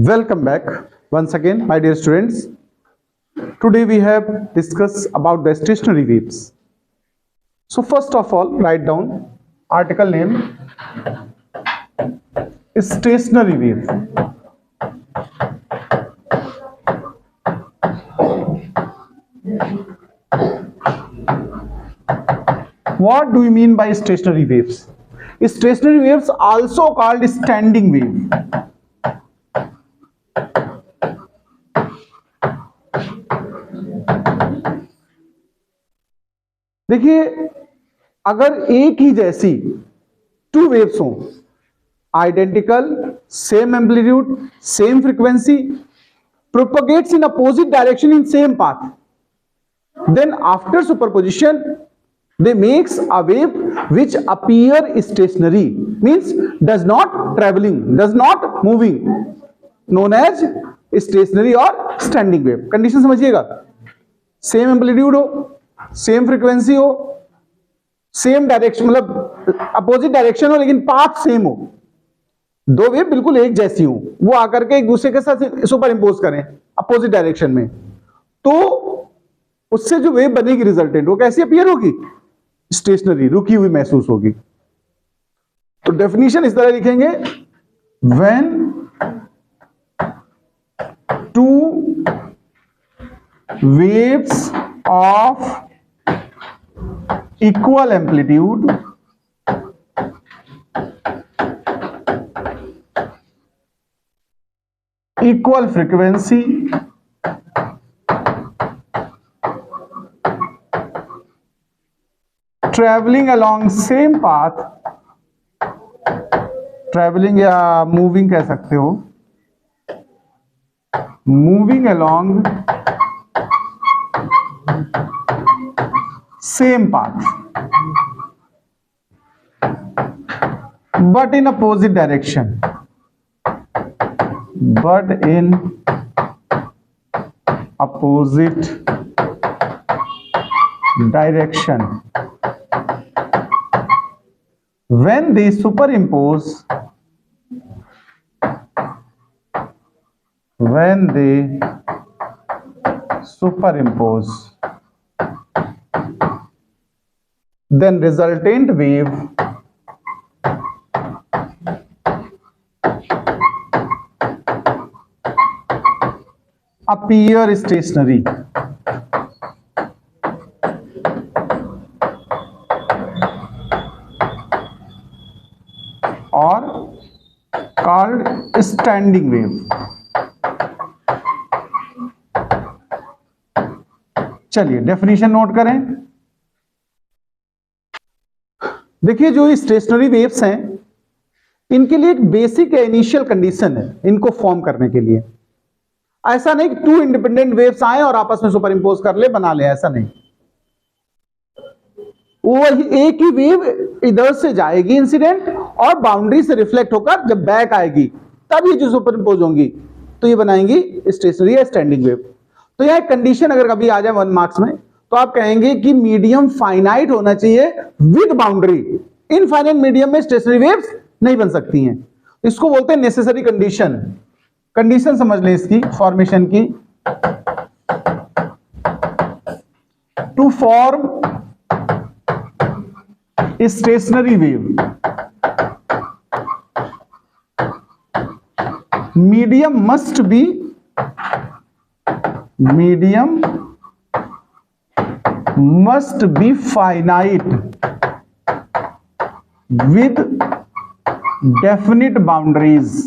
Welcome back once again, my dear students. Today we have discussed about the stationary waves. So first of all, write down article name stationary wave. What do you mean by stationary waves? Stationary waves also called standing wave. देखिए, अगर एक ही जैसी two waves हो, identical, same amplitude, same frequency, propagates in opposite direction in same path, then after superposition they makes a wave which appear stationary, means does not traveling, does not moving, known as stationary or standing wave. Condition समझिएगा, same amplitude हो, same frequency हो, same direction, मतलब opposite direction हो लेकिन path same हो, दो wave बिल्कुल एक जैसी हो, वो आकर के एक दूसरे के साथ सुपर इंपोज करें अपोजिट डायरेक्शन में, तो उससे जो वेव बनेगी रिजल्टेंट वो कैसी अपीयर होगी? स्टेशनरी, रुकी हुई महसूस होगी. तो डेफिनेशन इस तरह लिखेंगे, when two waves of equal amplitude equal frequency traveling along same path, traveling या moving कह सकते हो, moving along same path but in opposite direction, but in opposite direction, when they superimpose, when they superimpose, then resultant wave appear stationary. और called standing wave. चलिए definition note करें. देखिए, जो stationery waves हैं इनके लिए एक बेसिक इनिशियल कंडीशन है इनको फॉर्म करने के लिए. ऐसा नहीं कि टू इंडिपेंडेंट वेव्स आए और आपस में सुपर इंपोज कर ले, बना ले, ऐसा नहीं. वो एक ही वेव इधर से जाएगी इंसिडेंट और बाउंड्री से रिफ्लेक्ट होकर जब बैक आएगी तब ये जो सुपर इंपोज होंगी तो ये बनाएंगी स्टेशनरी या स्टैंडिंग वेव. तो यह कंडीशन अगर कभी आ जाए 1 मार्क्स में तो आप कहेंगे कि मीडियम फाइनाइट होना चाहिए विद बाउंड्री. इनफाइनाइट मीडियम में स्टेशनरी वेव्स नहीं बन सकती हैं. इसको बोलते हैं नेसेसरी कंडीशन. कंडीशन समझ लें इसकी फॉर्मेशन की. To form stationary wave, medium must be, medium must be finite with definite boundaries.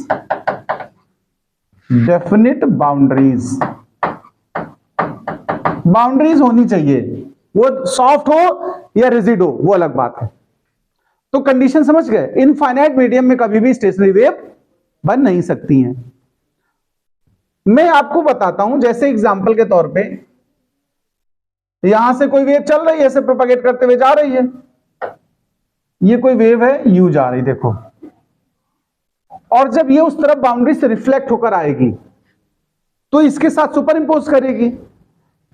Definite boundaries. Boundaries होनी चाहिए, वो सॉफ्ट हो या रिजिड हो वो अलग बात है. तो कंडीशन समझ गए. इनफाइनाइट मीडियम में कभी भी स्टेशनरी वेव बन नहीं सकती हैं. मैं आपको बताता हूं, जैसे एग्जांपल के तौर पे यहां से कोई वेव चल रही है, ऐसे प्रोपेगेट करते हुए जा रही है. ये कोई वेव है, यू जा रही, देखो, और जब ये उस तरफ बाउंड्री से रिफ्लेक्ट होकर आएगी तो इसके साथ सुपर इंपोज करेगी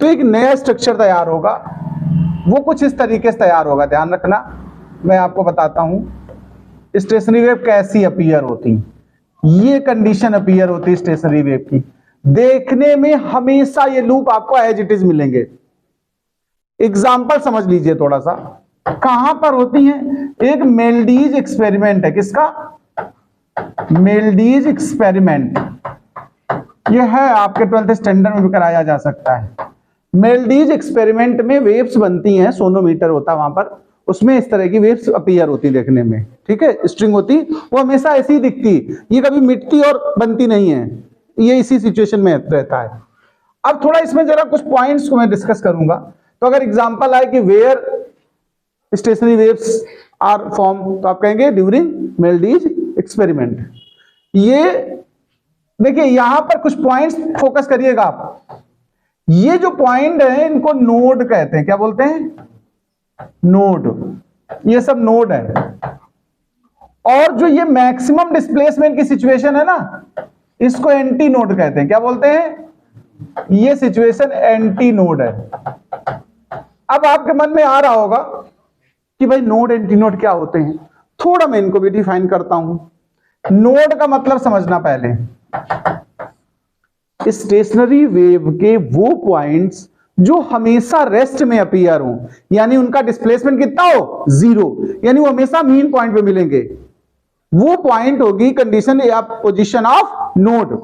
तो एक नया स्ट्रक्चर तैयार होगा. वो कुछ इस तरीके से तैयार होगा. ध्यान रखना, मैं आपको बताता हूं स्टेशनरी वेव कैसी अपीयर होती. ये कंडीशन अपीयर होती है स्टेशनरी वेव की। देखने में हमेशा ये लूप आपको एज इट इज मिलेंगे। एग्जाम्पल समझ लीजिए थोड़ा सा, कहां पर होती हैं। एक मेल्डीज एक्सपेरिमेंट है, किसका? मेल्डीज एक्सपेरिमेंट। यह है आपके 12th स्टैंडर्ड में भी कराया जा सकता है। मेल्डीज एक्सपेरिमेंट में वेव्स बनती हैं, सोनोमीटर होता है वहां पर, उसमें इस तरह की वेव्स अपीयर होती देखने में, ठीक है। स्ट्रिंग होती, वो हमेशा ऐसी ही दिखती, ये कभी मिटती और बनती नहीं है, ये इसी सिचुएशन में रहता है। अब थोड़ा इसमें जरा कुछ पॉइंट्स को मैं डिस्कस करूंगा। तो अगर एग्जांपल आए कि where stationary waves are form, तो आप कहेंगे ड्यूरिंग मेल्डीज एक्सपेरिमेंट। ये देखिए यहां पर कुछ पॉइंट्स फोकस करिएगा आप। ये जो पॉइंट है इनको नोड कहते हैं। क्या बोलते हैं? नोड। ये सब नोड है। और जो ये मैक्सिमम डिस्प्लेसमेंट की सिचुएशन है ना, इसको एंटी नोड कहते हैं। क्या बोलते हैं? ये सिचुएशन एंटी नोड है। अब आपके मन में आ रहा होगा कि भाई नोड एंटी नोड क्या होते हैं। थोड़ा मैं इनको भी डिफाइन करता हूं। नोड का मतलब समझना पहले। स्टेशनरी वेव के वो पॉइंट्स जो हमेशा रेस्ट में अपीयर हो, यानी उनका डिस्प्लेसमेंट कितना हो? 0, यानी वो हमेशा मीन पॉइंट पे मिलेंगे, वो पॉइंट होगी कंडीशन या पोजीशन ऑफ नोड।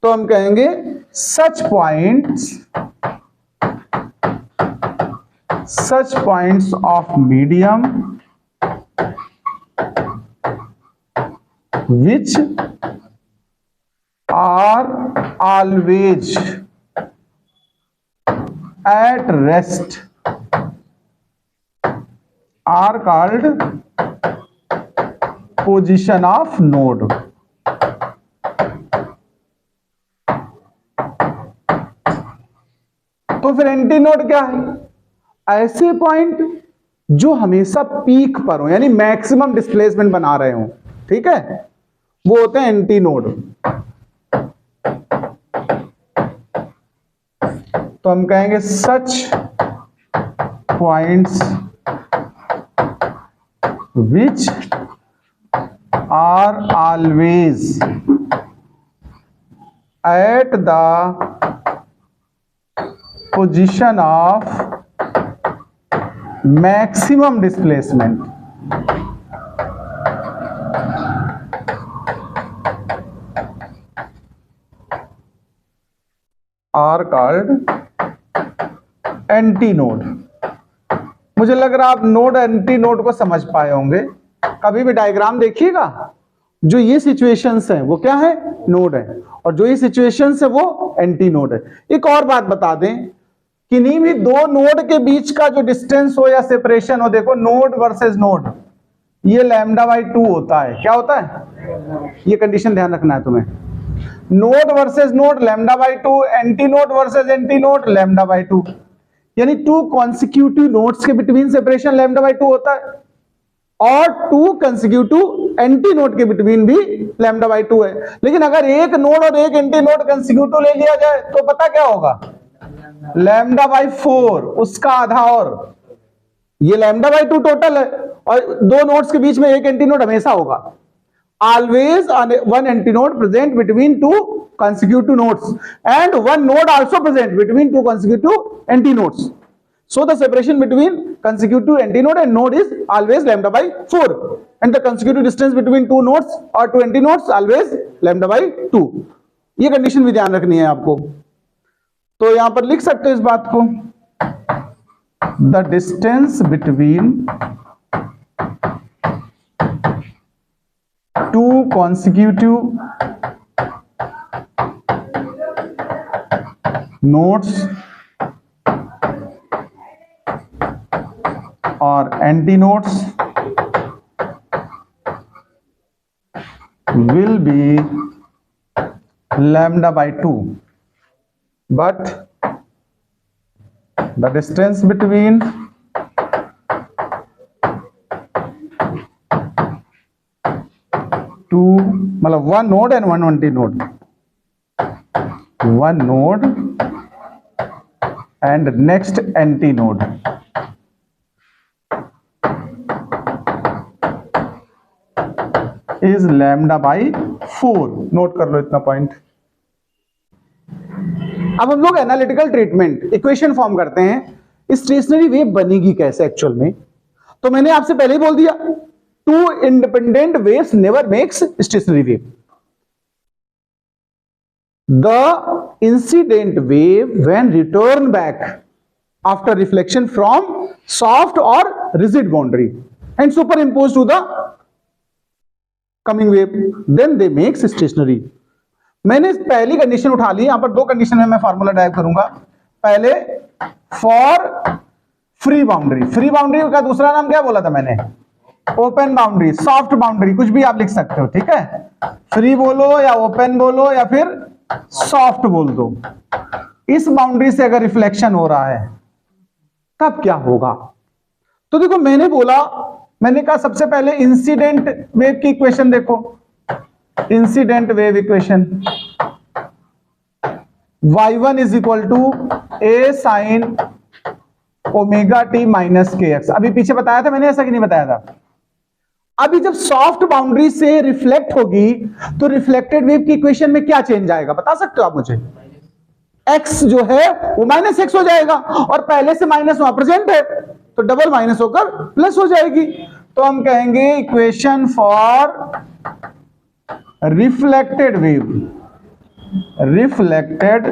तो हम कहेंगे such points of medium which are always at rest are called position of node। तो फिर एंटी नोड क्या है? ऐसे पॉइंट जो हमेशा पीक पर हो, यानी मैक्सिमम डिस्प्लेसमेंट बना रहे हो, ठीक है, वो होते हैं एंटी नोड। तो हम कहेंगे such points which are always at the position of maximum displacement are called anti node. मुझे लग रहा आप नोड एंटी नोड को समझ पाए होंगे। कभी भी डायग्राम देखिएगा, जो ये सिचुएशंस हैं वो क्या है? नोड है, और जो ये सिचुएशंस है वो एंटी नोड है। एक और बात बता दें, किन्हीं भी दो नोड के बीच का जो डिस्टेंस हो या सेपरेशन हो, देखो नोड वर्सेस नोड, ये λ/2 होता है। क्या होता है? ये कंडीशन ध्यान रखना है तुम्हें। Node versus node λ/2, anti node versus anti node λ/2, यानी 2 कॉन्सिक्यूटिव नोड्स के बिटवीन सेपरेशन λ/2 होता है, और 2 कंसेक्यूटिव एंटी नोड के बिटवीन भी λ/2 है। लेकिन अगर एक नोड और एक एंटी नोड कंसेक्यूटिव ले लिया जाए तो पता क्या होगा? λ/4, उसका आधा, और ये λ/2 टोटल है, और दो नोड्स के बीच में एक एंटी नोड हमेशा होगा। Always one antinode present between two consecutive nodes, and one node also present between two consecutive antinodes. So the separation between consecutive antinode and node is always λ/4, and the consecutive distance between two nodes or two antinodes always λ/2। ये condition भी ध्यान रखनी है आपको। तो यहां पर लिख सकते हो इस बात को, the distance between two consecutive nodes or antinodes will be λ/2, but the distance between two, मतलब one node and one antinode, one node and next antinode, is lambda by 4। Note कर लो इतना पॉइंट। अब हम लोग एनालिटिकल ट्रीटमेंट इक्वेशन फॉर्म करते हैं stationary wave बनेगी कैसे एक्चुअल में। तो मैंने आपसे पहले ही बोल दिया, two independent waves never makes stationary wave. The incident wave when return back after reflection from soft और rigid boundary and superimpose to the coming wave, then they makes stationary. मैंने पहली कंडीशन उठा ली, यहां पर दो condition में मैं formula drive करूंगा। पहले for free boundary, free boundary का दूसरा नाम क्या बोला था मैंने? ओपन बाउंड्री, सॉफ्ट बाउंड्री, कुछ भी आप लिख सकते हो, ठीक है। फ्री बोलो या ओपन बोलो या फिर सॉफ्ट बोल दो। इस बाउंड्री से अगर रिफ्लेक्शन हो रहा है तब क्या होगा? तो देखो मैंने बोला, मैंने कहा सबसे पहले इंसिडेंट वेव की इक्वेशन देखो, incident wave equation y1 is equal to a sine omega T minus K X. अभी पीछे बताया था मैंने, ऐसा कि नहीं बताया था? अभी जब सॉफ्ट बाउंड्री से रिफ्लेक्ट होगी तो रिफ्लेक्टेड वेव की इक्वेशन में क्या चेंज आएगा, बता सकते हो आप मुझे? x जो है वो माइनस एक्स हो जाएगा, और पहले से माइनस वहां प्रेजेंट है तो डबल माइनस होकर प्लस हो जाएगी। तो हम कहेंगे equation for reflected wave, reflected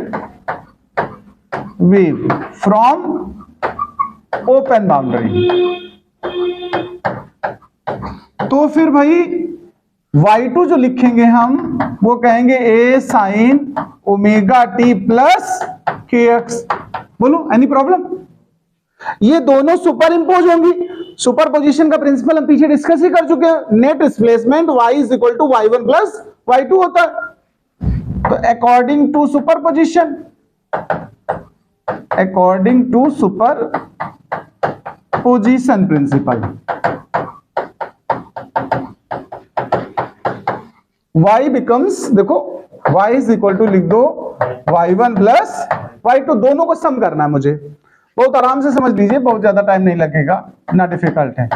wave from open boundary. तो फिर भाई y2 जो लिखेंगे हम वो कहेंगे a sine omega T plus K X. बोलो एनी प्रॉब्लम? ये दोनों सुपर इंपोज होंगी। सुपर पोजिशन का प्रिंसिपल हम पीछे डिस्कस ही कर चुके हैं। Net displacement y is equal to y1 plus y2 होता है। तो according to superposition, according to superposition principle, y becomes, देखो y इज इक्वल टू लिख दो y1 प्लस y2, दोनों को सम करना है मुझे। बहुत आराम से समझ लीजिए, बहुत ज्यादा टाइम नहीं लगेगा, ना डिफिकल्ट है।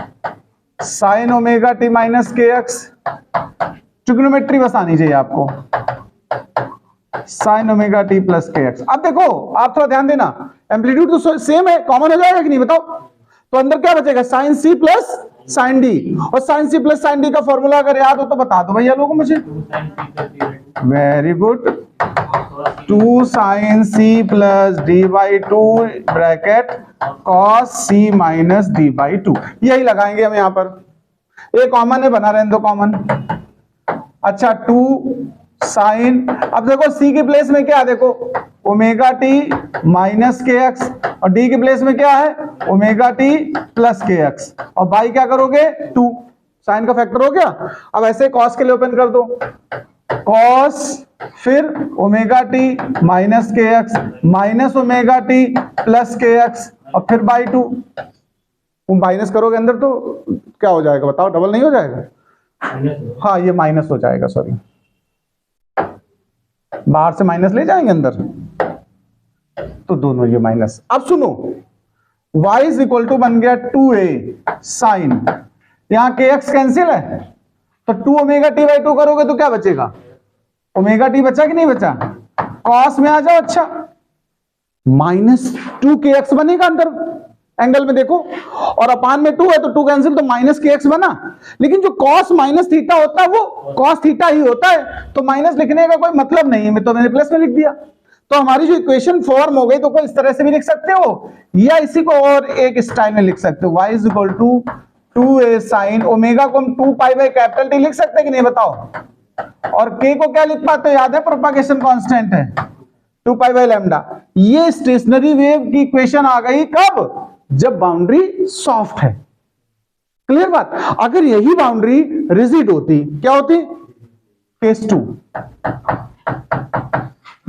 Sine omega T minus K x, trigonometry बस आनी चाहिए आपको, sign omega T plus K x. अब देखो आप थोड़ा ध्यान देना, एम्पलीट्यूड तो सेम है, कॉमन हो जाएगा कि नहीं बताओ? तो अंदर क्या बचेगा? Sine C plus sine D, और sine C plus sine D का फॉर्मूला अगर याद हो तो बता दो भैया लोगों मुझे। Very good, 2 sine C plus D by two bracket cos C minus D by two, यही लगाएंगे हम यहाँ पर। ये कॉमन है, बना रहने दो कॉमन। अच्छा 2 साइन, अब देखो सी के प्लेस में क्या है, देखो omega T minus K X, और डी के प्लेस में क्या है? Omega T plus K X, और बाई क्या करोगे? 2, साइन का फैक्टर हो गया। अब ऐसे कॉस के लिए ओपन कर दो, कॉस फिर omega T minus K x minus omega T plus K X, और फिर बाई 2। माइनस करोगे अंदर तो क्या हो जाएगा बताओ? डबल नहीं हो जाएगा? हाँ ये माइनस हो जाएगा, सॉरी, बाहर से माइनस ले जाएंगे अंदर, तो दोनों ये माइनस। अब सुनो, y इज इक्वल टू बन गया 2a साइन, यहां के एक्स कैंसिल है, तो 2 ओमेगा टी बाई 2 करोगे तो क्या बचेगा? ओमेगा टी बचा कि नहीं बचा? कॉस में आ जाओ, अच्छा माइनस 2 के एक्स बनेगा अंदर एंगल में देखो, और अपान में 2 है तो 2 कैंसिल, तो माइनस के एक्स बना। लेकिन जो कॉस माइनस थीटा होता है वो कॉस थीटा ही होता है, तो माइनस लिखने का कोई मतलब नहीं है, तो मैंने प्लस में लिख दिया। तो हमारी जो इक्वेशन फॉर्म हो गई, तो कोई इस तरह से भी लिख सकते हो, या इसी को और एक स्टाइल में लिख सकते हो, y is equal to 2a sine, omega को हम 2 पाई बाई कैपिटल टी लिख सकते हैं कि नहीं बताओ? और k को क्या लिख पाते हो, याद है? प्रोपागेशन कांस्टेंट है 2 पाई बाई लैम्डा। ये स्टेशनरी वेव की इक्वेशन आ गई कब? जब बाउंड्री सॉफ्ट है। क्लियर बात? अगर यही बाउंड्री रिजिड होती, क्या होती? केस 2,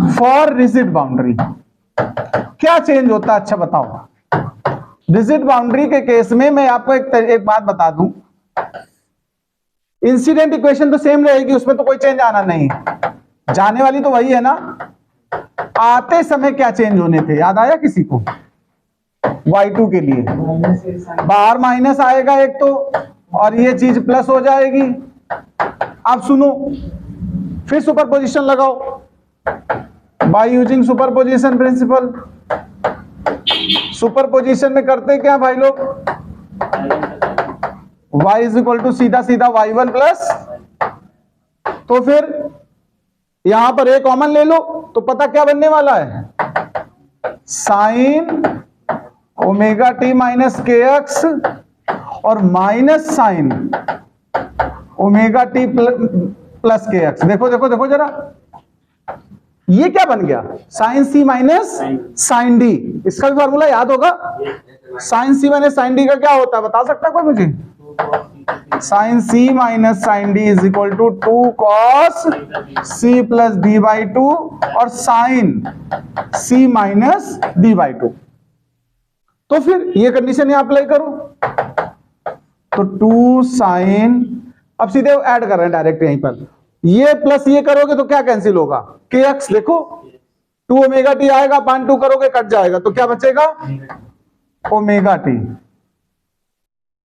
फॉर रिजिड बाउंड्री क्या चेंज होता? अच्छा बताओ। रिजिड बाउंड्री के केस में मैं आपको एक बात बता दूं, इंसिडेंट इक्वेशन तो सेम रहेगी, उसमें तो कोई चेंज आना नहीं है, जाने वाली तो वही है ना। आते समय क्या चेंज होने थे, याद आया किसी को? y2 के लिए बाहर माइनस आएगा एक तो, और ये चीज प्लस हो जाएगी, अब सुनो, फिर सुपरपोजिशन लगाओ by using superposition principle. Superposition में करते क्या भाई लोग, y इज इक्वल टू सीधा सीधा y1 प्लस, तो फिर यहां पर a कॉमन ले लो तो पता क्या बनने वाला है, sine omega T minus K X और minus sine omega T plus K X. देखो देखो देखो जरा, ये क्या बन गया, sine C minus sine D. इसका भी फॉर्मूला याद होगा, sine C minus sine D का क्या होता है बता सकता है कोई मुझे, sine C minus sine D is equal to 2 cos C plus D by 2 और sine C minus D by 2। तो फिर ये कंडीशन यहां अप्लाई करो, तो 2 साइन, अब सीधे ऐड कर रहे हैं डायरेक्ट यहीं पर, ये प्लस ये करोगे तो क्या कैंसिल होगा, के एक्स, देखो 2 ओमेगा टी आएगा, 2 करोगे कट जाएगा तो क्या बचेगा, ओमेगा टी।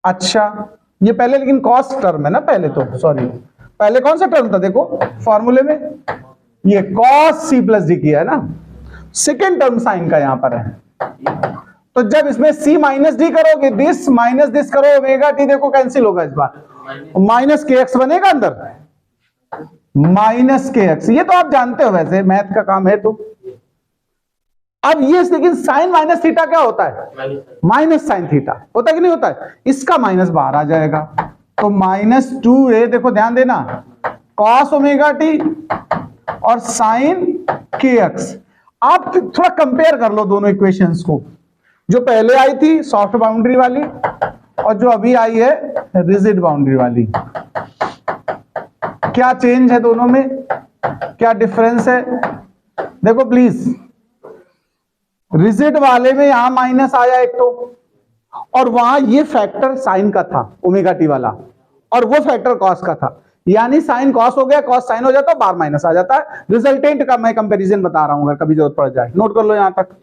अच्छा ये पहले लेकिन कॉस टर्म है ना, पहले तो सॉरी, पहले कौन सा टर्म था देखो फॉर्मूले में, ये कॉस सी प्लस डी किया है ना, सेकेंड टर्म साइन का यहां पर है। तो जब इसमें सी माइनस डी करोगे, दिस माइनस दिस करो, ओमेगा टी देखो कैंसिल होगा इस बार, माइनस के एक्स बनेगा अंदर, माइनस के एक्स, ये तो आप जानते हो वैसे मैथ का काम है। तो अब ये लेकिन साइन माइनस थीटा क्या होता है, माइनस साइन थीटा होता है कि नहीं होता है, इसका माइनस बाहर आ जाएगा, तो -2a, देखो ध्यान देना, कॉस ओमेगा टी और साइन के एक्स। आप थोड़ा कंपेयर कर लो दोनों इक्वेशंस को, जो पहले आई थी सॉफ्ट बाउंड्री वाली और जो अभी आई है रिजिड बाउंड्री वाली, क्या चेंज है दोनों में, क्या डिफरेंस है। देखो प्लीज, रिजिड वाले में यहां माइनस आया एक तो, और वहां ये फैक्टर साइन का था ओमेगा टी वाला, और वो फैक्टर कॉस का था, यानी साइन कॉस हो गया, कॉस साइन हो जाता है, बार माइनस आ जाता है। रिजल्टेंट का मैं कंपैरिजन बता रहा हूं, अगर कभी जरूरत पड़ जाए नोट कर लो यहां तक।